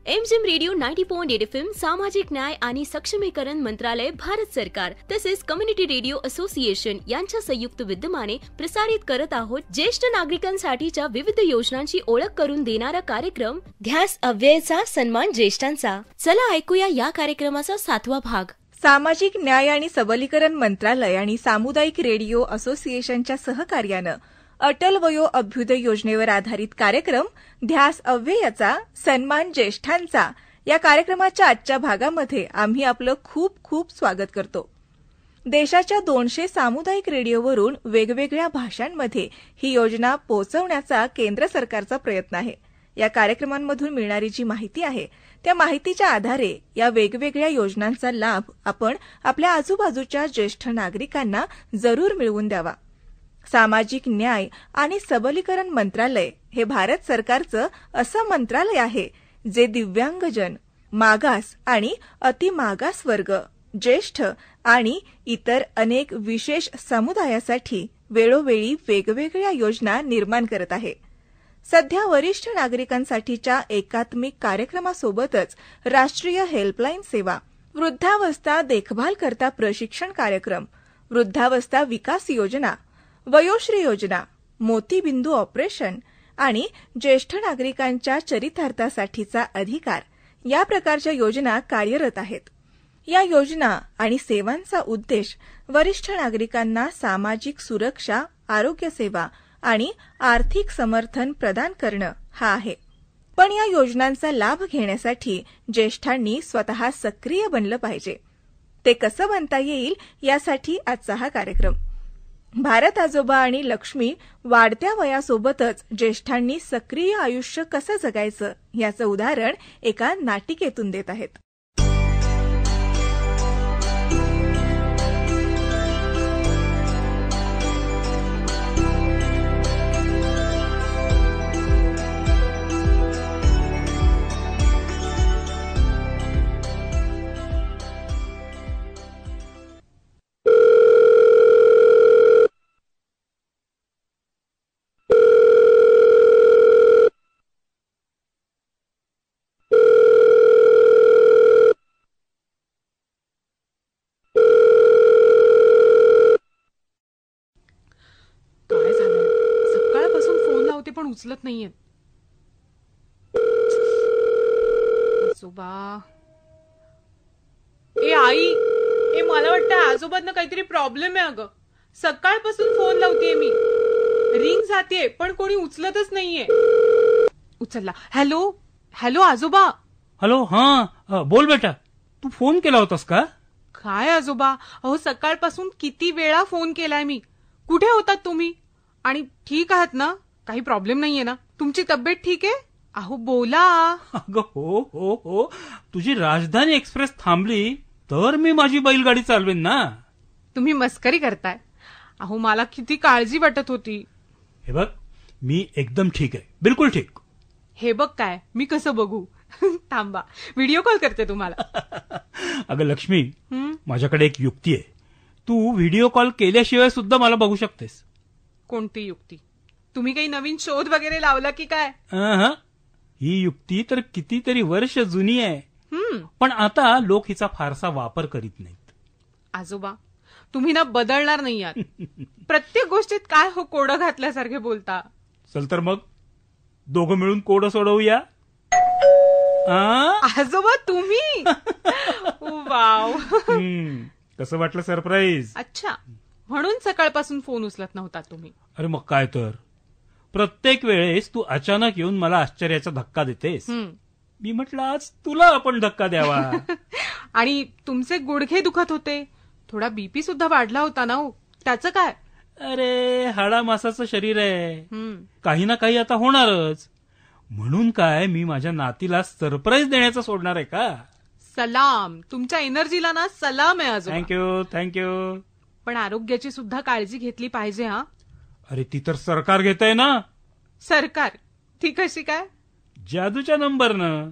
MGM radio 90.8 FM सामाजिक न्याय आणि सक्षमीकरण मंत्रालय भारत सरकार तसेच कम्युनिटी रेडिओ असोसिएशन यांच्या संयुक्त विद्यमाने प्रसारित करत आहोत ज्येष्ठ नागरिकांसाठीच्या विविध योजनांची ओळख करून देणारा कार्यक्रम ध्यास अव्ययचा सन्मान ज्येष्ठांचा. चला ऐकूया या कार्यक्रमाचा 7वा भाग. सामाजिक न्याय आणि सबलीकरण मंत्रालय आणि सामुदायिक रेडिओ असोसिएशनच्या सहकार्यानं अटल वयो अभ्युदय योजनेवर आधारित कार्यक्रम ध्यास अव्ययाचा सन्मान ज्येष्ठांचा या कार्यक्रमाच्या आजच्या भागामध्ये आम्ही आपलं खूप खूप स्वागत करतो. देशाच्या 200 सामुदायिक रेडिओवरून वेगवेगळ्या भाषांमध्ये ही योजना पोहोचवण्याचा केंद्र सरकारचा प्रयत्न आहे. या कार्यक्रमांमधून मिळणारी जी माहिती आहे त्या माहितीच्या आधारे या वेगवेगळ्या योजनांचा लाभ आपण आपल्या आजूबाजूच्या ज्येष्ठ नागरिकांना जरूर मिळवून द्यावा. सामाजिक न्याय आणि सबलीकरण मंत्रालय हे भारत सरकारचं असं मंत्रालय आहे जे दिव्यांगजन, मागास आणि अतिमागास वर्ग, ज्येष्ठ आणि इतर अनेक विशेष समुदायासाठी वेळोवेळी वेगवेगळ्या योजना निर्माण करत आहे. सध्या वरिष्ठ नागरिकांसाठीच्या एकात्मिक कार्यक्रमासोबतच राष्ट्रीय हेल्पलाईन सेवा, वृद्धावस्था देखभाल करता प्रशिक्षण कार्यक्रम, वृद्धावस्था विकास योजना, वयोश्री योजना, मोतीबिंदू ऑपरेशन आणि ज्येष्ठ नागरिकांच्या चरितार्थासाठीचा अधिकार या प्रकारच्या योजना कार्यरत आहेत. या योजना आणि सेवांचा उद्देश वरिष्ठ नागरिकांना सामाजिक सुरक्षा, आरोग्य सेवा आणि आर्थिक समर्थन प्रदान करणं हा आहे. पण या योजनांचा लाभ घेण्यासाठी ज्येष्ठांनी स्वतः सक्रिय बनलं पाहिजे. ते कसं बनता येईल यासाठी आजचा हा कार्यक्रम. भारत आजोबा आणि लक्ष्मी वाढत्या वयासोबतच ज्येष्ठांनी सक्रिय आयुष्य कसं जगायचं याचं उदाहरण एका नाटिकेतून देत आहेत. पण उचलत नाहीये. आजोबा, ए आई, ए मला वाटतं आजोबांना काहीतरी प्रॉब्लेम आहे. अगं सकाळपासून फोन लावतेय मी, रिंग जाते पण कोणी उचलतच नाहीये. उचलला. हॅलो हॅलो आजोबा. हॅलो. हा बोल बेटा, तू फोन केला होतास का? काय आजोबा, अहो सकाळपासून किती वेळा फोन केलाय मी. कुठे होतात तुम्ही? आणि ठीक आहात ना? काही प्रॉब्लेम नाहीये ना? तुमची तब्येत ठीक आहे? अहो बोला. अगं हो हो हो, तुझी राजधानी एक्सप्रेस थांबली तर मी माझी बैलगाडी चालवेन ना. तुम्ही मस्करी करताय. अहो मला किती काळजी वाटत होती. हे बघ, मी एकदम ठीक आहे, बिलकुल ठीक. हे बघ काय, मी कसं बघू? थांबा, व्हिडिओ कॉल करते तुम्हाला. अगं लक्ष्मी, माझ्याकडे एक युक्ती आहे. तू व्हिडिओ कॉल केल्याशिवाय सुद्धा मला बघू शकतेस. कोणती युक्ती? तुम्ही काही नवीन शोध वगैरे लावला की काय? ही युक्ती तर कितीतरी वर्ष जुनी आहे, पण आता लोक हिचा फारसा वापर करीत नाहीत. आजोबा, तुम्ही ना बदलणार नाही आहात. प्रत्येक गोष्टीत काय हो कोडं घातल्यासारखे बोलता. चल तर मग दोघं मिळून कोडं सोडवूया. आजोबा तुम्ही? वाव. कसं वाटलं सरप्राईज? अच्छा, म्हणून सकाळपासून फोन उचलत नव्हता तुम्ही. अरे मग काय तर, प्रत्येक वेळेस तू अचानक येऊन मला आश्चर्याचा धक्का देतेस. मी म्हटलं आज तुला आपण धक्का द्यावा. आणि तुमचे गुडघे दुखत होते, थोडा बीपी सुद्धा वाढला होता ना हो, त्याचं काय? अरे हाडा मासाचं शरीर आहे, काही ना काही आता होणारच. म्हणून काय मी माझ्या नातीला सरप्राईज देण्याचं सोडणार आहे का? सलाम, तुमच्या एनर्जीला ना सलाम आहे आजोबा. Thank you thank you. पण आरोग्याची सुद्धा काळजी घेतली पाहिजे. हा, अरे ती तर सरकार घेतंय ना. सरकार? ती कशी काय? जादूच्या नंबरनं.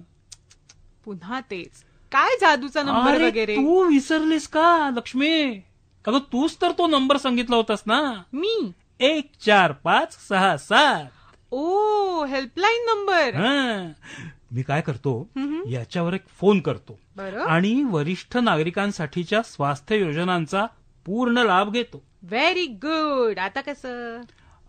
पुन्हा तेच, काय जादूचा नंबर वगैरे? तू विसरलीस का लक्ष्मी? अगं तूच तर तो नंबर सांगितला होतास ना. मी? 14567. ओ, हेल्पलाईन नंबर. मी काय करतो, याच्यावर एक फोन करतो बरं. आणि वरिष्ठ नागरिकांसाठीच्या स्वास्थ्य योजनांचा पूर्ण लाभ घेतो. Very good. आता कसं?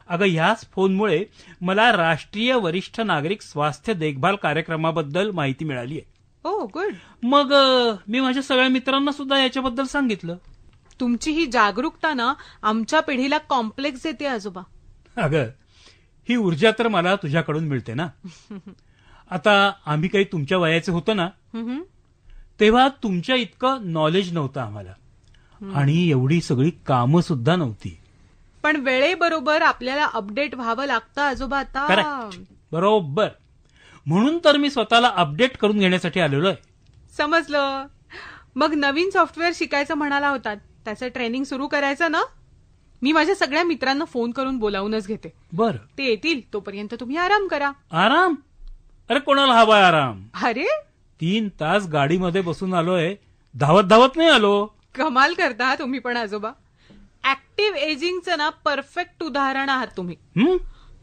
अगं याच फोनमुळे मला राष्ट्रीय वरिष्ठ नागरिक स्वास्थ्य देखभाल कार्यक्रमाबद्दल माहिती मिळाली आहे. हो, गुड. मग मी माझ्या सगळ्या मित्रांना सुद्धा याच्याबद्दल सांगितलं. तुमची ही जागरूकता ना आमच्या पिढीला कॉम्प्लेक्स देते आजोबा. अगं ही ऊर्जा तर मला तुझ्याकडून मिळते ना. आता आम्ही काही तुमच्या वयाचे होतो ना, तेव्हा तुमच्या इतकं नॉलेज नव्हतं आम्हाला आणि एवढी सगळी कामं सुद्धा नव्हती. पण वेळेबरोबर आपल्याला अपडेट व्हावं लागतं आजोबा आता. करेक्ट, बरोबर. म्हणून तर मी स्वतःला अपडेट करून घेण्यासाठी आलेलो आहे. समजलं. मग नवीन सॉफ्टवेअर शिकायचं म्हणाला होतात, त्याचं ट्रेनिंग सुरू करायचं ना? मी माझ्या सगळ्या मित्रांना फोन करून बोलावूनच घेते. बरं, ते येतील तोपर्यंत तुम्ही आराम करा. आराम? अरे कोणाला हवाय आराम? अरे 3 तास गाडीमध्ये बसून आलोय, धावत धावत नाही आलो. कमाल करता तुम्ही पण आजोबा. ऍक्टिव्ह एजिंगचं ना परफेक्ट उदाहरण आहात तुम्ही.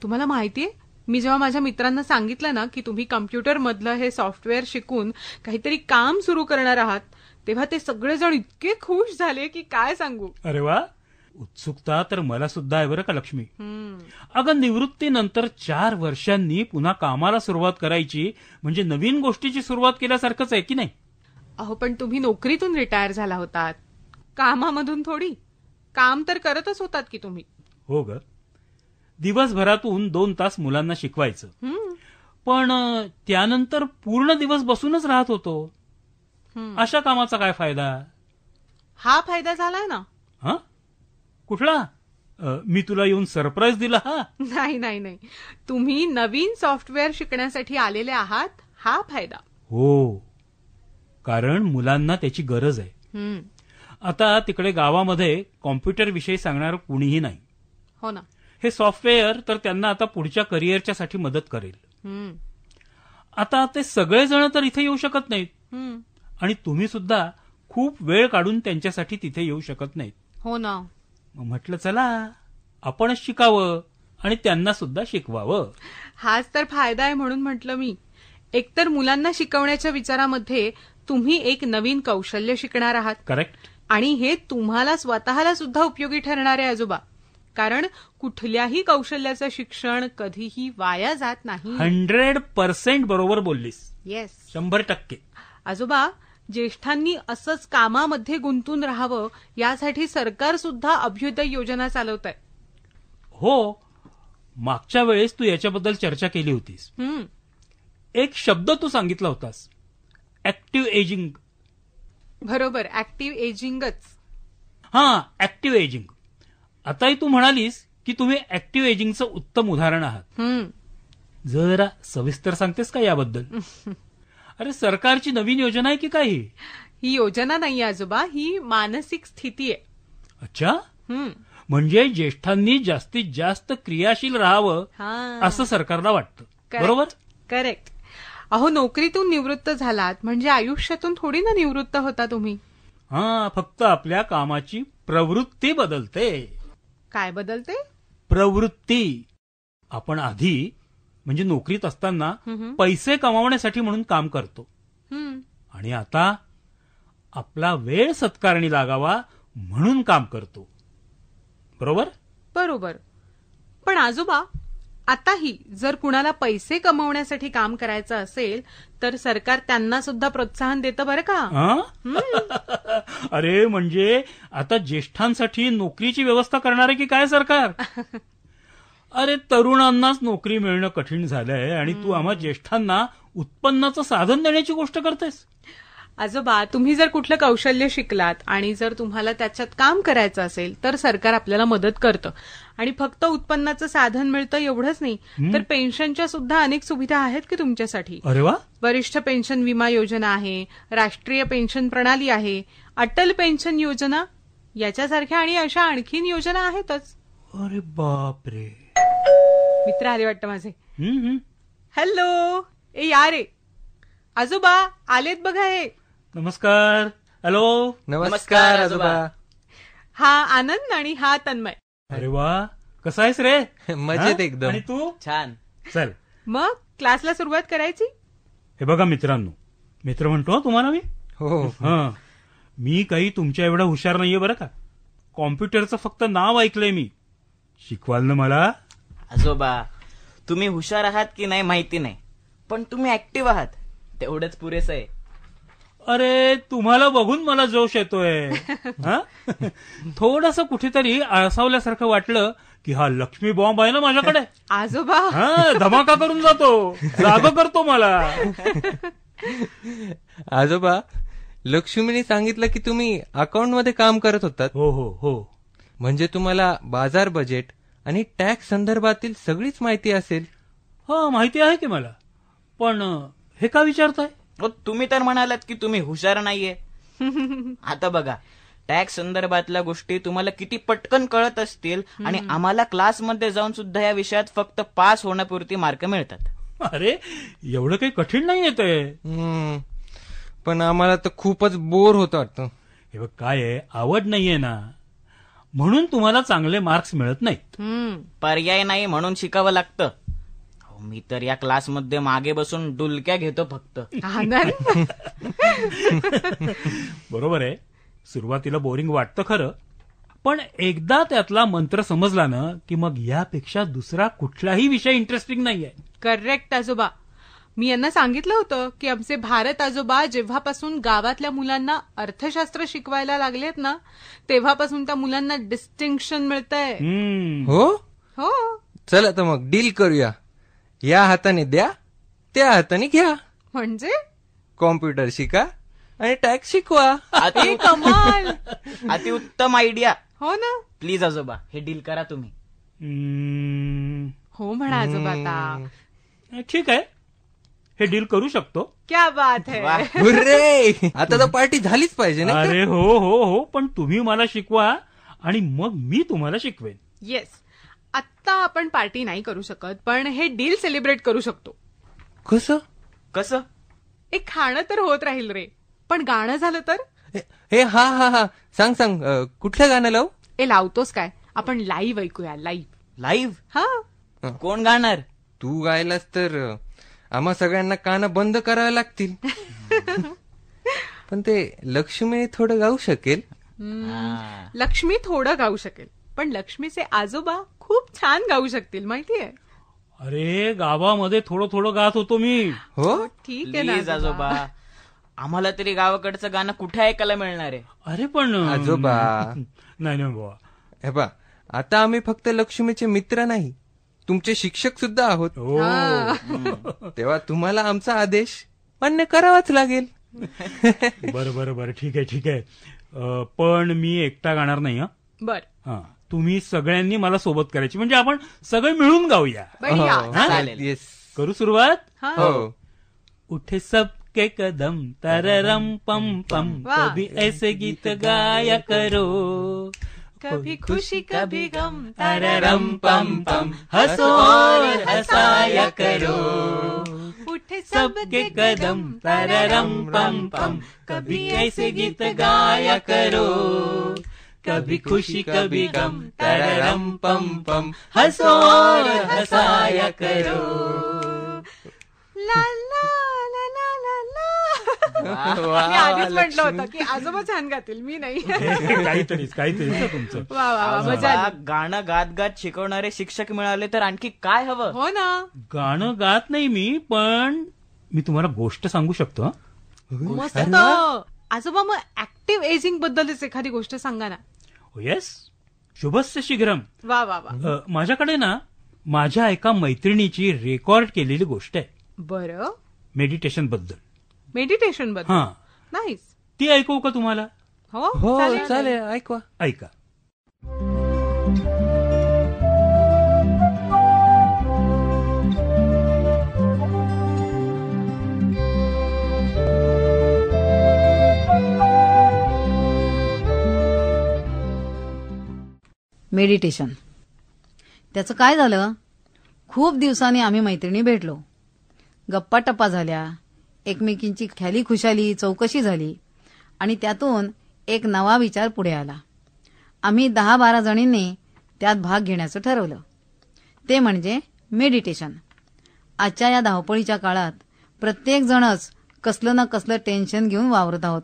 तुम्हाला माहितीये, मी जेव्हा माझ्या मित्रांना सांगितलं ना की तुम्ही कम्प्युटर मधलं हे सॉफ्टवेअर शिकून काहीतरी काम सुरू करणार आहात, तेव्हा ते सगळेजण इतके खुश झाले की काय सांगू. अरे वा, उत्सुकता तर मला सुद्धा आहे बरं का लक्ष्मी. अगं निवृत्तीनंतर 4 वर्षांनी पुन्हा कामाला सुरुवात करायची म्हणजे नवीन गोष्टीची सुरुवात केल्यासारखंच आहे की नाही? अहो पण तुम्ही नोकरीतून रिटायर झाला होतात, कामामधून थोडी. काम तर करतच होतात की तुम्ही. हो ग, दिवसभरातून 2 तास मुलांना शिकवायचं, पण त्यानंतर पूर्ण दिवस बसूनच राहत होतो. अशा कामाचा काय फायदा? हा फायदा झालाय ना. हा, कुठला? मी तुला येऊन सरप्राईज दिला? हा नाही नाही नाही, तुम्ही नवीन सॉफ्टवेअर शिकण्यासाठी आलेले आहात, हा फायदा. हो, कारण मुलांना त्याची गरज आहे. आता तिकडे गावामध्ये कॉम्प्युटर विषयी सांगणार कुणीही नाही. हो ना. हे सॉफ्टवेअर तर त्यांना आता पुढच्या करिअरच्या साठी मदत करेल. आता ते सगळेजण तर इथे येऊ शकत नाहीत आणि तुम्ही सुद्धा खूप वेळ काढून त्यांच्यासाठी तिथे येऊ शकत नाहीत. हो ना. म्हटलं चला आपणच शिकावं आणि त्यांना सुद्धा शिकवावं. हाच तर फायदा आहे म्हणून म्हटलं मी. एकतर मुलांना शिकवण्याच्या विचारामध्ये तुम्ही एक नवीन कौशल्य शिकणार आहात. करेक्ट. आणि हे तुम्हाला स्वतःला सुद्धा उपयोगी ठरणार आहे आजोबा, कारण कुठल्याही कौशल्याचं शिक्षण कधीही वाया जात नाही. 100% बरोबर बोललीस. येस, 100%. आजोबा, ज्येष्ठांनी असंच कामामध्ये गुंतून राहावं यासाठी सरकार सुद्धा अभ्युदय योजना चालवत आहे. हो, मागच्या वेळेस तू याच्याबद्दल चर्चा केली होतीस. एक शब्द तू सांगितला होतास, ऍक्टिव्ह एजिंग. बरोबर, ऍक्टिव्ह एजिंगच. हा, ऍक्टिव्ह एजिंग. आताही तू म्हणालीस की तुम्ही ऍक्टिव्ह एजिंगचं उत्तम उदाहरण आहात. जरा सविस्तर सांगतेस का याबद्दल? अरे सरकारची नवीन योजना आहे की काय? ही योजना नाही आजोबा, ही मानसिक स्थिती आहे. अच्छा, म्हणजे ज्येष्ठांनी जास्तीत जास्त क्रियाशील राहावं असं सरकारला वाटतं. बरोबर? करेक्ट. अहो, नोकरीतून निवृत्त झालात म्हणजे आयुष्यातून थोडी ना निवृत्त होता तुम्ही. हा, फक्त आपल्या कामाची प्रवृत्ती बदलते. काय बदलते? प्रवृत्ती. आपण आधी म्हणजे नोकरीत असताना पैसे कमावण्यासाठी म्हणून काम करतो आणि आता आपला वेळ सत्कारणी लागावा म्हणून काम करतो. बरोबर? बरोबर. पण आजोबा, आताही जर कुणाला पैसे कमवण्यासाठी काम करायचं असेल तर सरकार त्यांना सुद्धा प्रोत्साहन देतं बरं का. अरे म्हणजे आता ज्येष्ठांसाठी नोकरीची व्यवस्था करणार आहे की काय सरकार? अरे तरुणांनाच नोकरी मिळणं कठीण झालंय आणि तू आम्हा ज्येष्ठांना उत्पन्नाचं साधन देण्याची गोष्ट करतेस. आजोबा, तुम्ही जर कुठलं कौशल्य शिकलात आणि जर तुम्हाला त्याच्यात काम करायचं असेल तर सरकार आपल्याला मदत करतं. आणि फक्त उत्पन्नाचं साधन मिळतं एवढंच नाही, तर पेन्शनच्या सुद्धा अनेक सुविधा आहेत की तुमच्यासाठी. अरे वा. वरिष्ठ पेन्शन विमा योजना आहे, राष्ट्रीय पेन्शन प्रणाली आहे, अटल पेन्शन योजना याच्यासारख्या आणि अशा आणखीन योजना आहेतच. अरे बापरे. मित्र आले वाटतं माझे. हॅलो. ए या रे. आजोबा आलेत बघा हे. नमस्कार. हॅलो. नमस्कार आजोबा. हा आनंद आणि हा तन्मय. अरे वा, कसा आहेस रे? मजेत एकदम. आणि तू? छान. चल मग क्लासला सुरुवात करायची. हे बघा मित्रांनो, मित्र म्हणतो तुम्हाला मी. हो. हा, मी काही तुमच्या एवढा हुशार नाहीये बरं का. कॉम्प्युटरचं फक्त नाव ऐकलंय मी. शिकवाल ना मला? आजोबा, तुम्ही हुशार आहात की नाही माहिती नाही, पण तुम्ही ऍक्टिव्ह आहात तेवढंच पुरेसं आहे. अरे, तुम्हाला बघून मला जोश येतोय. थोडस कुठेतरी आळसावल्यासारखं वाटलं की हा लक्ष्मी बॉम्ब आहे ना माझ्याकडे. आजोबा, हा, धमाका करून जातो, जाग करतो मला. आजोबा, लक्ष्मीने सांगितलं की तुम्ही अकाउंट मध्ये काम करत होतात. हो हो हो. म्हणजे तुम्हाला बाजार बजेट आणि टॅक्स संदर्भातील सगळीच माहिती असेल. हा, माहिती आहे की मला. पण हे का विचारताय? तुम्ही तर म्हणालात की तुम्ही हुशार नाहीये. आता बघा, टॅक्स संदर्भातल्या गोष्टी तुम्हाला किती पटकन कळत असतील आणि आम्हाला क्लासमध्ये जाऊन सुद्धा या विषयात फक्त पास होण्यापुरती मार्क मिळतात. अरे, एवढं काही कठीण नाही येतंय. पण आम्हाला तर खूपच बोर होत वाटतं. हे बघ, काय आहे, आवड नाहीये ना, म्हणून तुम्हाला चांगले मार्क्स मिळत नाहीत. पर्याय नाही म्हणून शिकावं लागतं. मी तर या क्लासमध्ये मागे बसून डुलक्या घेतो फक्त. बरोबर आहे, सुरुवातीला बोरिंग वाटतं खरं, पण एकदा त्यातला मंत्र समजला ना की मग यापेक्षा दुसरा कुठलाही विषय इंटरेस्टिंग नाहीये. करेक्ट आजोबा. मी यांना सांगितलं होतं की आमचे भारत आजोबा जेव्हापासून गावातल्या मुलांना अर्थशास्त्र शिकवायला लागलेत ना, तेव्हापासून त्या मुलांना डिस्टिंक्शन मिळतंय. हो हो. चला तर मग डील करूया. या हाताने द्या, त्या हाताने घ्या. म्हणजे कॉम्प्युटर शिका आणि टॅक्स शिकवा. हे कमाल. अतिउत्तम आयडिया. हो ना. प्लीज आजोबा, हे डील करा तुम्ही. हो म्हणा आजोबा आता. ठीक आहे, हे डील करू शकतो. क्या बात है. हुर्रे, आता तर पार्टी झालीच पाहिजे ना. अरे हो हो हो, पण तुम्ही मला शिकवा आणि मग मी तुम्हाला शिकवेन. येस. आत्ता आपण पार्टी नाही करू शकत, पण हे डील सेलिब्रेट करू शकतो. कसं कसं? एक खाणं तर होत राहील रे, पण गाणं झालं तर? हे हा हा हा, सांग सांग, कुठलं गाणं लावू? लावतोस काय? आपण लाईव्ह ऐकूया. लाईव्ह? हा. कोण गाणार? तू गायलास तर आम्हा सगळ्यांना कानं बंद करावे लागतील. पण ते लक्ष्मी थोडं गाऊ शकेल. लक्ष्मी थोडं गाऊ शकेल, पण लक्ष्मीचे आजोबा खूप छान गाऊ शकतील माहितीये. अरे, गावामध्ये थोडं थोडं गात होतो मी. हो, ठीक आहे ना प्लीज आजोबा, आम्हाला तरी गावाकडचं गाणं कुठे ऐकायला मिळणार आहे? अरे पण आजोबा. नाही नाही बाबा. हे बा, आता आम्ही फक्त लक्ष्मीचे मित्र नाही, तुमचे शिक्षक सुद्धा आहोत. तेव्हा तुम्हाला आमचा आदेश मान्य करावाच लागेल. बरं बरं बरं, ठीक आहे ठीक आहे. पण मी एकटा गाणार नाही. बर. हा, तुम्ही सगळ्यांनी मला सोबत करायची, म्हणजे आपण सगळे मिळून गाऊया. चालेल. येस. करू सुरुवात? हो. उठे सबके कदम तररम पम पम, वाह. कभी ऐसे गीत गाया करो, कभी खुशी कभी गम, तररम पम पम, हंसो और हंसाया करो. उठे सबके कदम तररम पम पम, कभी ऐसे गीत गाया करो, कभी खुशी कभी गम, तररम पम पम, हंसो और हंसाया करो. ला ला ला ला ला ला. मी आधीच म्हटलं होतं की आजोबा छान गातील, मी नाही. काहीतरीच तुमचं. वा वा वा, मजा आली. गाणं गात गात शिकवणारे शिक्षक मिळाले तर आणखी काय हवं? हो ना. गाणं गात नाही मी, पण मी तुम्हाला गोष्ट सांगू शकतो. मस्त. आजोबा, मग ऍक्टिव्ह एजिंग बद्दलच एखादी गोष्ट सांगा ना. येस, शुभस्य शीघ्रम. वा वा वा. माझ्याकडे ना माझ्या एका मैत्रिणीची रेकॉर्ड केलेली गोष्ट आहे. बरं. मेडिटेशन बद्दल. मेडिटेशन बद्दल. हा, नाईस. ती ऐकू का तुम्हाला? हो चालेल, ऐकवा. ऐका. मेडिटेशन. त्याचं काय झालं, खूप दिवसांनी आम्ही मैत्रिणी भेटलो, गप्पा टप्पा झाल्या, एकमेकींची ख्याली खुशाली चौकशी झाली आणि त्यातून एक नवा विचार पुढे आला. आम्ही 10-12 जणींनी त्यात भाग घेण्याचं ठरवलं. ते म्हणजे मेडिटेशन. आजच्या या धावपळीच्या काळात प्रत्येक जणच कसलं ना कसलं टेन्शन घेऊन वावरत आहोत.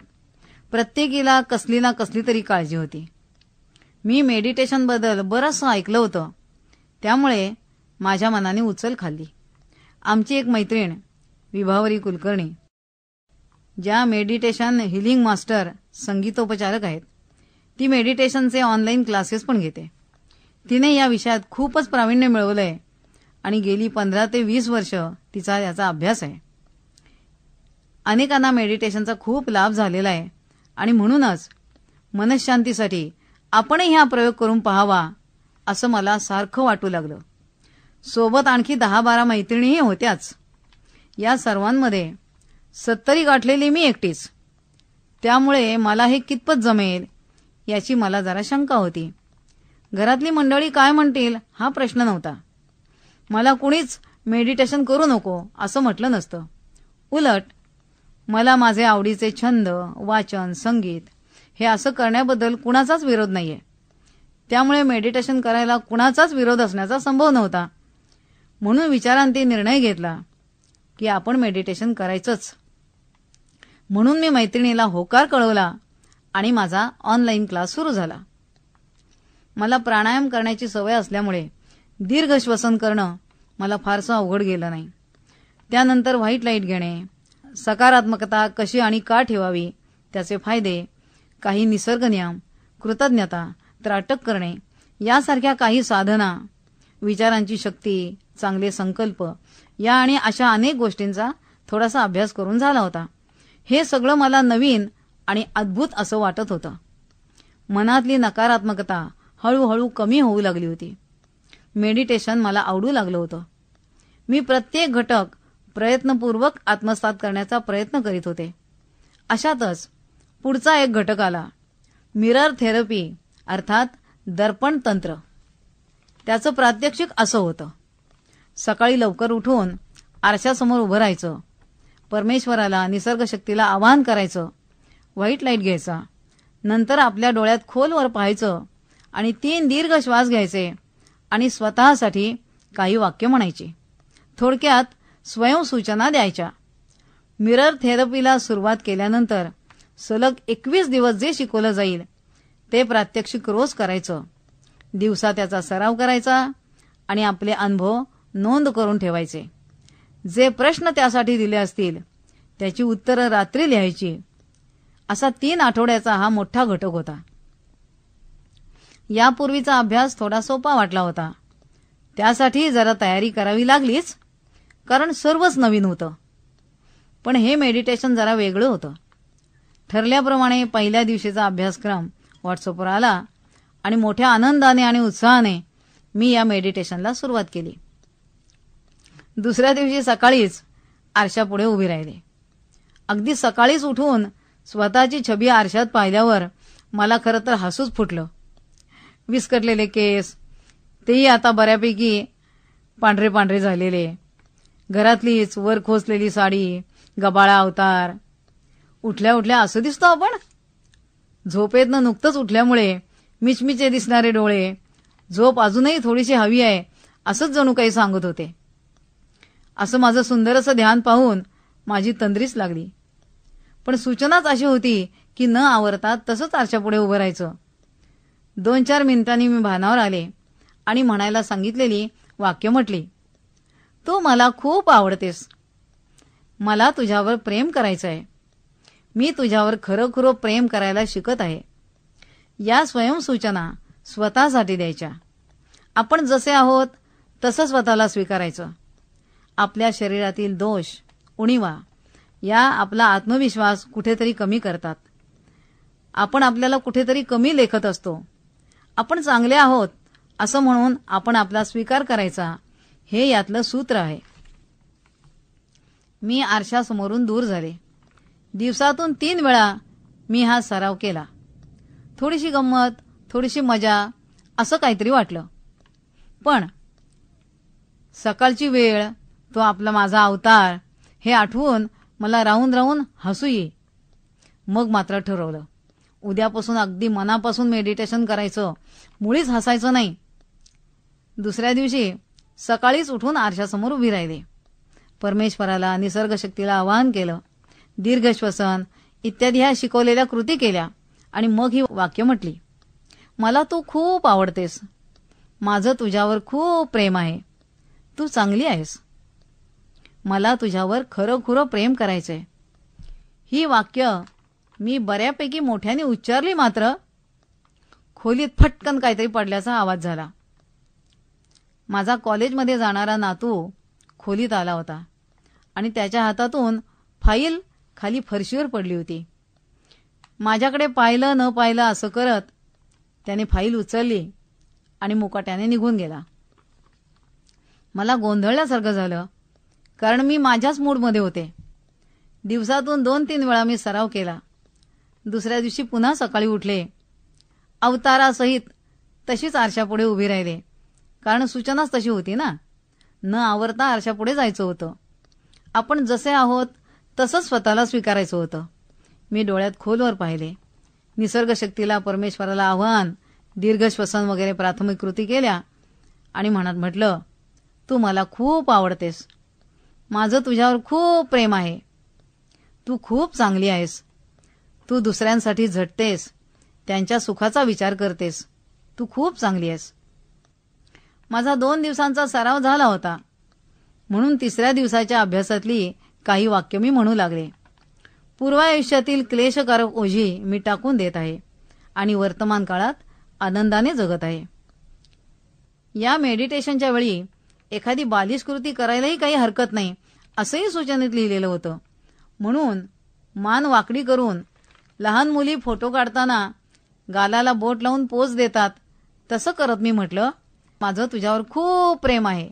प्रत्येकीला कसली ना कसली तरी काळजी होती. मी मेडिटेशनबद्दल बरंचसं ऐकलं होतं, त्यामुळे माझ्या मनाने उचल खाल्ली. आमची एक मैत्रीण विभावरी कुलकर्णी, ज्या मेडिटेशन हिलिंग मास्टर संगीतोपचारक आहेत, ती मेडिटेशनचे ऑनलाईन क्लासेस पण घेते. तिने या विषयात खूपच प्रावीण्य मिळवलंय आणि गेली 15 ते 20 वर्ष तिचा याचा अभ्यास आहे. अनेकांना मेडिटेशनचा खूप लाभ झालेला आहे आणि म्हणूनच मनःशांतीसाठी आपणही हा प्रयोग करून पाहावा असं मला सारखं वाटू लागलं. सोबत आणखी 10-12 मैत्रिणीही होत्याच. या सर्वांमध्ये 70 गाठलेली मी एकटीच. त्यामुळे मला हे कितपत जमेल याची मला जरा शंका होती. घरातली मंडळी काय म्हणतील हा प्रश्न नव्हता. मला कुणीच मेडिटेशन करू नको असं म्हटलं नसतं. उलट मला माझे आवडीचे छंद, वाचन, संगीत हे असं करण्याबद्दल कुणाचाच विरोध नाहीये. त्यामुळे मेडिटेशन करायला कुणाचाच विरोध असण्याचा संभव नव्हता. म्हणून विचारांती निर्णय घेतला की आपण मेडिटेशन करायचंच. म्हणून मी मैत्रिणीला होकार कळवला आणि माझा ऑनलाईन क्लास सुरू झाला. मला प्राणायाम करण्याची सवय असल्यामुळे दीर्घ श्वसन करणं मला फारसं अवघड गेलं नाही. त्यानंतर व्हाईट लाईट घेणे, सकारात्मकता कशी आणि का ठेवावी, त्याचे फायदे, काही निसर्ग नियम, कृतज्ञता, त्राटक करणे यासारख्या काही साधना, विचारांची शक्ती, चांगले संकल्प या आणि अशा अनेक गोष्टींचा थोडासा अभ्यास करून झाला होता. हे सगळं मला नवीन आणि अद्भुत असं वाटत होतं. मनातली नकारात्मकता हळूहळू कमी होऊ लागली होती. मेडिटेशन मला आवडू लागलं होतं. मी प्रत्येक घटक प्रयत्नपूर्वक आत्मसात करण्याचा प्रयत्न करीत होते. अशातच पुढचा एक घटक आला, मिरर थेरपी अर्थात दर्पण तंत्र. त्याचं प्रात्यक्षिक असं होतं. सकाळी लवकर उठून आरशासमोर उभं राहायचं, परमेश्वराला, निसर्गशक्तीला आवाहन करायचं, व्हाईट लाईट घ्यायचा, नंतर आपल्या डोळ्यात खोलवर पाहायचं आणि 3 दीर्घ श्वास घ्यायचे आणि स्वतःसाठी काही वाक्य म्हणायची. थोडक्यात स्वयंसूचना द्यायच्या. मिरर थेरपीला सुरुवात केल्यानंतर सलग 21 दिवस जे शिकवलं जाईल ते प्रात्यक्षिक रोज करायचं. दिवसा त्याचा सराव करायचा आणि आपले अनुभव नोंद करून ठेवायचे. जे प्रश्न त्यासाठी दिले असतील त्याची उत्तरं रात्री लिहायची. असा 3 आठवड्याचा हा मोठा घटक होता. यापूर्वीचा अभ्यास थोडा सोपा वाटला होता. त्यासाठी जरा तयारी करावी लागलीच, कारण सर्वच नवीन होतं. पण हे मेडिटेशन जरा वेगळं होतं. ठरल्याप्रमाणे पहिल्या दिवशीचा अभ्यासक्रम व्हॉट्सअपवर आला आणि मोठ्या आनंदाने आणि उत्साहाने मी या मेडिटेशनला सुरुवात केली. दुसऱ्या दिवशी सकाळीच आरशापुढे उभी राहिले. अगदी सकाळीच उठून स्वतःची छबी आरशात पाहिल्यावर मला खरं तर हसूच फुटलं. विस्कटलेले केस, तेही आता बऱ्यापैकी पांढरे पांढरे झालेले, घरातलीच वर खोचलेली साडी, गबाळा अवतार. उठल्या उठल्या असं दिसतो आपण. झोपेतनं नुकतंच उठल्यामुळे मिचमिचे दिसणारे डोळे, झोप अजूनही थोडीशी हवी आहे असंच जणू काही सांगत होते. असं माझं सुंदरसं ध्यान पाहून माझी तंद्रीच लागली. पण सूचनाच अशी होती की न आवरता तसंच आरशापुढे उभं राहायचं. 2-4 मिनिटांनी मी भानावर आले आणि म्हणायला सांगितलेली वाक्य म्हटली. तू मला खूप आवडतेस. मला तुझ्यावर प्रेम करायचं आहे. मी तुझ्यावर खरोखर प्रेम करायला शिकत आहे. या स्वयंसूचना स्वतःसाठी द्यायच्या. आपण जसे आहोत तसं स्वतःला स्वीकारायचं. आपल्या शरीरातील दोष, उणिवा या आपला आत्मविश्वास कुठेतरी कमी करतात. आपण आपल्याला कुठेतरी कमी लेखत असतो. आपण चांगले आहोत असं म्हणून आपण आपला स्वीकार करायचा, हे यातलं सूत्र आहे. मी आरशासमोरून दूर झाले. दिवसातून 3 वेळा मी हा सराव केला. थोडीशी गंमत, थोडीशी मजा असं काहीतरी वाटलं. पण सकाळची वेळ, तो आपला माझा अवतार हे आठवून मला राहून राहून हसू ये. मग मात्र ठरवलं, उद्यापासून अगदी मनापासून मेडिटेशन करायचं, मुळीच हसायचं नाही. दुसऱ्या दिवशी सकाळीच उठून आरशासमोर उभी राहिले. परमेश्वराला, निसर्गशक्तीला आवाहन केलं. दीर्घ श्वसन इत्यादी ह्या शिकवलेल्या कृती केल्या आणि मग ही वाक्य म्हटली. मला तू खूप आवडतेस. माझं तुझ्यावर खूप प्रेम आहे. तू चांगली आहेस. मला तुझ्यावर खरंखुरं प्रेम करायचंय. ही वाक्य मी बऱ्यापैकी मोठ्याने उच्चारली, मात्र खोलीत फटकन काहीतरी पडल्याचा आवाज झाला. माझा कॉलेजमध्ये जाणारा नातू खोलीत आला होता आणि त्याच्या हातातून फाईल खाली फरशीवर पडली होती. माझ्याकडे पाहिलं न पाहिलं असं करत त्याने फाईल उचलली आणि मुकाट्याने निघून गेला. मला गोंधळल्यासारखं झालं, कारण मी माझ्याच मूडमध्ये होते. दिवसातून 2-3 वेळा मी सराव केला. दुसऱ्या दिवशी पुन्हा सकाळी उठले, अवतारासहित तशीच आरशापुढे उभी राहिले, कारण सूचनाच तशी होती ना. न आवरता आरशापुढे जायचं होतं. आपण जसे आहोत तसंच स्वतःला स्वीकारायचं होतं. मी डोळ्यात खोलवर पाहिले. निसर्ग शक्तीला, परमेश्वराला आव्हान, दीर्घ श्वसन वगैरे प्राथमिक कृती केल्या आणि मनात म्हटलं, तू मला खूप आवडतेस. माझं तुझ्यावर खूप प्रेम आहे. तू खूप चांगली आहेस. तू दुसऱ्यांसाठी झटतेस, त्यांच्या सुखाचा विचार करतेस. तू खूप चांगली आहेस. माझा 2 दिवसांचा सराव झाला होता, म्हणून 3ऱ्या दिवसाच्या अभ्यासातली काही वाक्य मी म्हणू लागले. पूर्वायुष्यातील क्लेशकारक ओझी मी टाकून देत आहे आणि वर्तमान काळात आनंदाने जगत आहे. या मेडिटेशनच्या वेळी एखादी बालिश कृती करायलाही काही हरकत नाही असंही सूचनेत लिहिलेलं होतं. म्हणून मान वाकडी करून लहान मुली फोटो काढताना गालाला बोट लावून पोज देतात तसं करत मी म्हटलं, माझं तुझ्यावर खूप प्रेम आहे.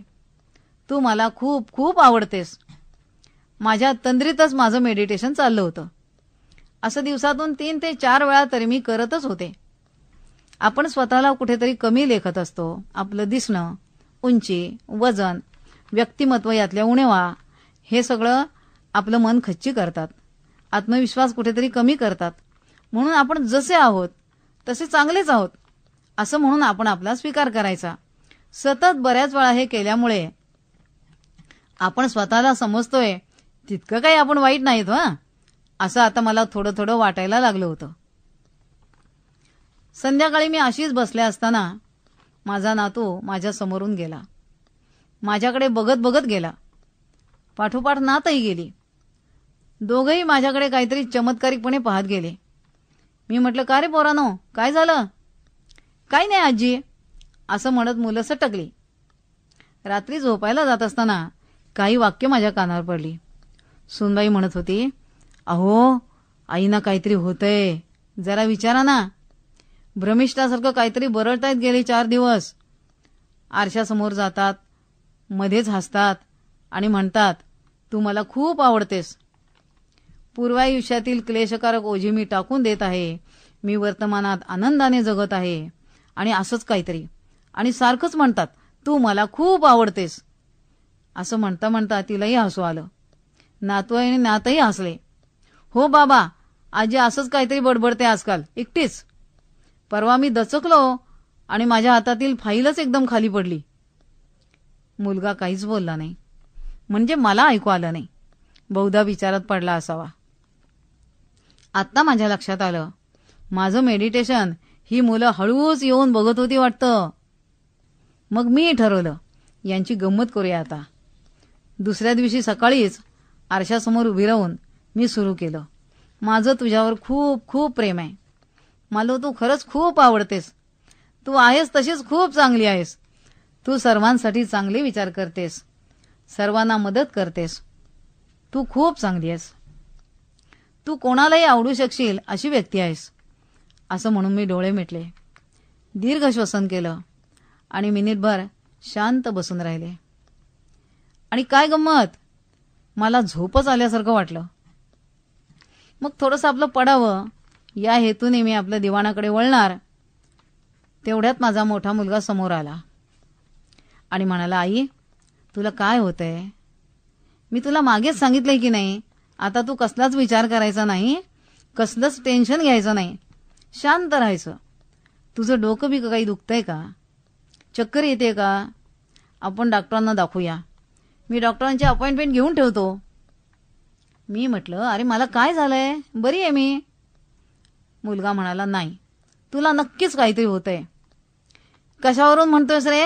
तू मला खूप खूप आवडतेस. माझ्या तंद्रीतच माझं मेडिटेशन चाललं होतं. असं दिवसातून 3 ते 4 वेळा तरी मी करतच होते. आपण स्वतःला कुठेतरी कमी लेखत असतो. आपलं दिसणं, उंची, वजन, व्यक्तिमत्व यातल्या उणेवा हे सगळं आपलं मन खच्ची करतात. आत्मविश्वास कुठेतरी कमी करतात. म्हणून आपण जसे आहोत तसे चांगलेच आहोत असं म्हणून आपण आपला स्वीकार करायचा. सतत बऱ्याच वेळा हे केल्यामुळे आपण स्वतःला समजतोय तितकं काही आपण वाईट नाहीत असं आता मला थोडं थोडं वाटायला लागलं होतं. संध्याकाळी मी अशीच बसले असताना माझा नातू माझ्या समोरून गेला. माझ्याकडे बघत बघत गेला. पाठोपाठ नातही गेली. दोघंही माझ्याकडे काहीतरी चमत्कारिकपणे पाहत गेले. मी म्हटलं, का रे पोरानो, काय झालं? काही नाही आजी असं म्हणत मुलं सटकली. रात्री झोपायला जात असताना काही वाक्य माझ्या कानावर पडली. सुनबाई म्हणत होती, अहो आईना काहीतरी होतंय, जरा विचारा ना. भ्रमिष्ठासारखं काहीतरी बरळतायत गेले 4 दिवस. आरशासमोर जातात, मध्येच हसतात आणि म्हणतात, तू मला खूप आवडतेस. पूर्वायुष्यातील क्लेशकारक ओझी मी टाकून देत आहे. मी वर्तमानात आनंदाने जगत आहे आणि असंच काहीतरी. आणि सारखंच म्हणतात, तू मला खूप आवडतेस. असं म्हणता म्हणता तिलाही हसू आलं. नातू आणि नातही हसले. हो बाबा, आजी असंच काहीतरी बडबडते आजकाल एकटीच. परवा मी दचकलो आणि माझ्या हातातील फाईलच एकदम खाली पडली. मुलगा काहीच बोलला नाही, म्हणजे मला ऐकू आलं नाही. बहुधा विचारात पडला असावा. आत्ता माझ्या लक्षात आलं, माझं मेडिटेशन ही मुलं हळूच येऊन बघत होती वाटतं. मग मी ठरवलं, यांची गंमत करूया आता. दुसऱ्या दिवशी सकाळीच आरशासमोर उभी राहून मी सुरू केलं, माझं तुझ्यावर खूप खूप प्रेम आहे. मला तू खरंच खूप आवडतेस. तू आहेस तशीच खूप चांगली आहेस. तू सर्वांसाठी चांगले विचार करतेस, सर्वांना मदत करतेस. तू खूप चांगली आहेस. तू कोणालाही आवडू शकशील अशी व्यक्ती आहेस. असं म्हणून मी डोळे मिटले, दीर्घ श्वसन केलं आणि मिनिटभर शांत बसून राहिले. आणि काय गंमत, मला झोपच आल्यासारखं वाटलं. मग थोडंसं आपलं पडावं या हेतूने मी आपल्या दिवाणाकडे वळणार, तेवढ्यात माझा मोठा मुलगा समोर आला आणि म्हणाला, आई तुला काय होतंय? मी तुला मागेच सांगितलंय की नाही, आता तू कसलाच विचार करायचा नाही, कसलंच टेन्शन घ्यायचं नाही, शांत राहायचं. तुझं डोकं बी काही दुखतंय का? चक्कर येते का? आपण डॉक्टरांना दाखवूया. मी डॉक्टरांची अपॉइंटमेंट घेऊन ठेवतो. मी म्हटलं, अरे मला काय झालंय, बरी आहे मी. मुलगा म्हणाला, नाही, तुला नक्कीच काहीतरी होतंय. कशावरून म्हणतोयस रे?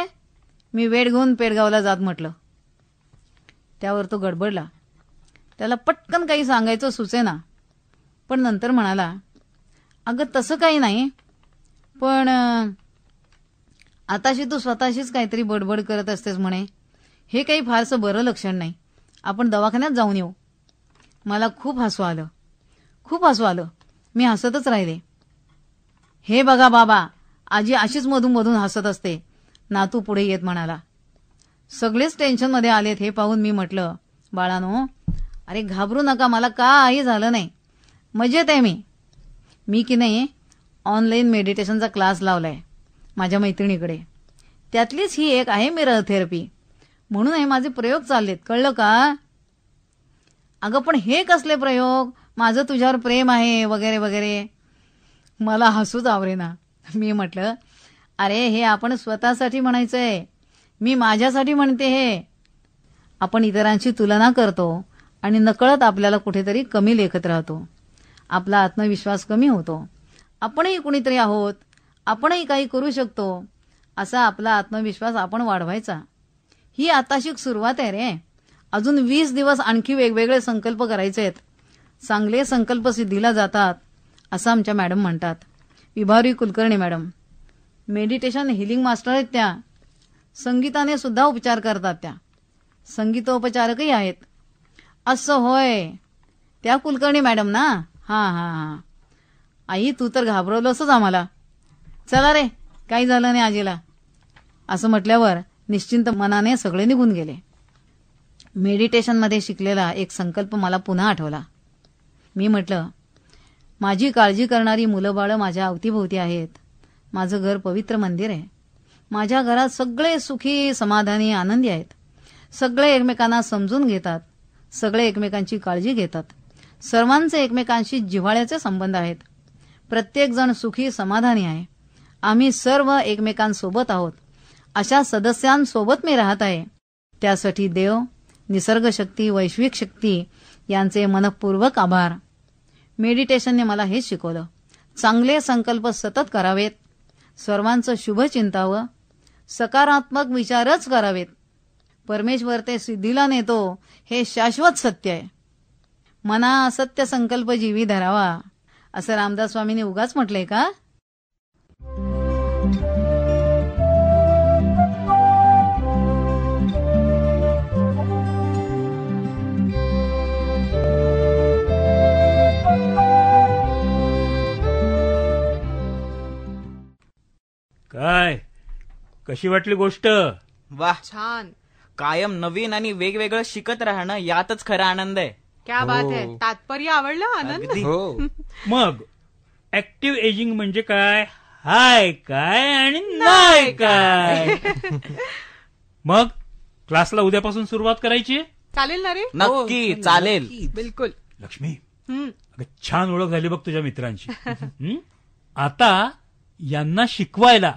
मी वेळ घेऊन पेडगावला जात म्हटलं. त्यावर तो गडबडला. त्याला पटकन काही सांगायचं सुचेना, पण नंतर म्हणाला, अगं तसं काही नाही, पण आताशी तू स्वतःशीच काहीतरी बडबड करत असतेस म्हणे, हे काही फारसं बरं लक्षण नाही. आपण दवाखान्यात जाऊन येऊ. मला खूप हसू आलं, खूप हसू आलं. मी हसतच राहिले. हे बघा बाबा, आजी अशीच मधून मधून हसत असते, नातू पुढे येत म्हणाला. सगळेच टेन्शनमध्ये आलेत हे पाहून मी म्हटलं, बाळानो, अरे घाबरू नका, मला काही झालं नाही, मजेत आहे मी की नाही ऑनलाईन मेडिटेशनचा क्लास लावलाय माझ्या मैत्रिणीकडे. त्यातलीच ही एक आहे मिरर थेरपी, म्हणून हे माझे प्रयोग चाललेत, कळलं का? अगं पण हे कसले प्रयोग, माझं तुझ्यावर प्रेम आहे वगैरे वगैरे. मला हसूच आवरेना. मी म्हटलं, अरे हे आपण स्वतःसाठी म्हणायचंय, मी माझ्यासाठी म्हणते. हे आपण इतरांची तुलना करतो आणि नकळत आपल्याला कुठेतरी कमी लेखत राहतो. आपला आत्मविश्वास कमी होतो. आपणही कुणीतरी आहोत, आपणही काही करू शकतो, असा आपला आत्मविश्वास आपण वाढवायचा. ही आताशी सुरुवात आहे रे. अजून 20 दिवस आणखी वेगवेगळे संकल्प करायचे आहेत. चांगले संकल्प सिद्धीला जातात, असं आमच्या मॅडम म्हणतात. Vibhavari Kulkarni madam meditation healing master आहेत. त्या संगीताने सुद्धा उपचार करतात. त्या संगीतोपचारकही आहेत. असं होय, त्या कुलकर्णी मॅडम ना. हा. आई तू तर घाबरवलंसच आम्हाला. चला रे, काही झालं नाही आजीला, असं म्हटल्यावर निश्चिंत मनाने सगळे निघून गेले. मेडिटेशनमध्ये शिकलेला एक संकल्प मला पुन्हा आठवला. मी म्हटलं, माझी काळजी करणारी मुलं बाळं माझ्या अवतीभोवती आहेत. माझं घर पवित्र मंदिर आहे. माझ्या घरात सगळे सुखी, समाधानी, आनंदी आहेत. सगळे एकमेकांना समजून घेतात. सगळे एकमेकांची काळजी घेतात. सर्वांचे एकमेकांशी जिव्हाळ्याचे संबंध आहेत. प्रत्येक जण सुखी, समाधानी आहे. आम्ही सर्व एकमेकांसोबत आहोत. अशा सदस्यांसोबत मी राहत आहे. त्यासाठी देव, निसर्ग शक्ती, वैश्विक शक्ती यांचे मनःपूर्वक आभार. मेडिटेशनने मला हेच शिकवलं. चांगले संकल्प सतत करावेत. सर्वांचं शुभ चिंतावं. सकारात्मक विचारच करावेत. परमेश्वर ते सिद्धीला नेतो हे शाश्वत सत्य आहे. मना असत्य संकल्प जीवी धरावा, असं रामदास स्वामींनी उगाच म्हटलंय का? काय, कशी वाटली गोष्ट? वाह, छान. कायम नवीन आणि वेगवेगळं शिकत राहणं यातच खरा आनंद आहे. क्या बात आहे. तात्पर्य आवडलं आनंद. अगदी. हो. मग ऍक्टिव्ह एजिंग म्हणजे काय, हाय काय आणि नाही काय? मग क्लासला उद्यापासून सुरुवात करायची? चालेल ना रे? नक्की चालेल. बिलकुल. लक्ष्मी, हम्म. अगं छान ओळख झाली बघ तुझ्या मित्रांची. आता यांना शिकवायला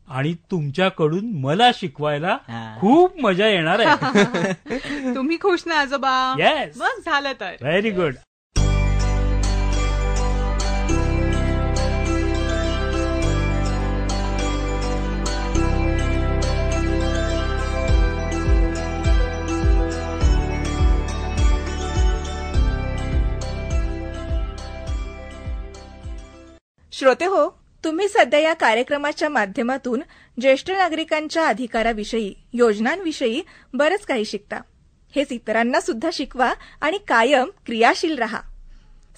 आणि तुमच्याकडून मला शिकवायला खूप मजा येणार आहे. तुम्ही खुश ना आजोबा? Yes. मग झालं तर. Very good. श्रोते हो, तुम्ही सध्या या कार्यक्रमाच्या माध्यमातून ज्येष्ठ नागरिकांच्या अधिकाराविषयी, योजनांविषयी बरंच काही शिकता. हेच इतरांना सुद्धा शिकवा आणि कायम क्रियाशील रहा.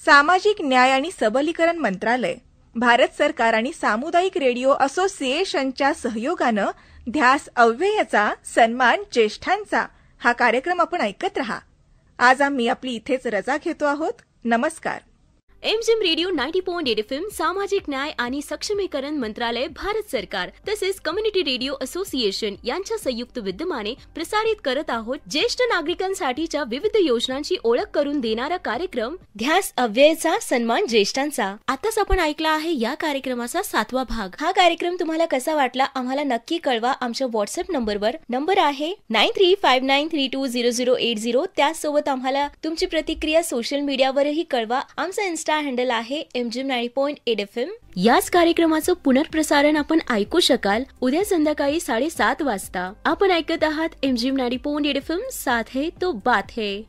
सामाजिक न्याय आणि सबलीकरण मंत्रालय, भारत सरकार आणि सामुदायिक रेडिओ असोसिएशनच्या सहयोगानं ध्यास अव्ययाचा, सन्मान ज्येष्ठांचा हा कार्यक्रम आपण ऐकत रहा. आज आम्ही आपली इथेच रजा घेतो आहोत. नमस्कार. एमजीएम रेडिओ 90.8 FM सामाजिक न्याय आणि सक्षमीकरण मंत्रालय भारत सरकार तसेच कम्युनिटी रेडिओ असोसिएशन यांच्या संयुक्त विद्यमाने प्रसारित करत आहोत ज्येष्ठ नागरिकांसाठीच्या विविध योजनांची ओळख करून देणारा कार्यक्रम ध्यास अव्ययचा सन्मान ज्येष्ठांचा. आताच आपण ऐकला आहे या कार्यक्रमाचा 7वा भाग. हा कार्यक्रम तुम्हाला कसा वाटला आम्हाला नक्की कळवा. आमच्या व्हॉट्सअप नंबरवर. नंबर आहे 9359320080. त्याचसोबत आम्हाला तुमची प्रतिक्रिया सोशल मीडियावरही कळवा. आमचा इन्स्टा हँडल आहे MGM 90.8 FM. याच कार्यक्रमाचं पुनर्प्रसारण आपण ऐकू शकाल उद्या संध्याकाळी 7:30 वाजता. आपण ऐकत आहात MGM 90.8 FM. साथ है तो बात है.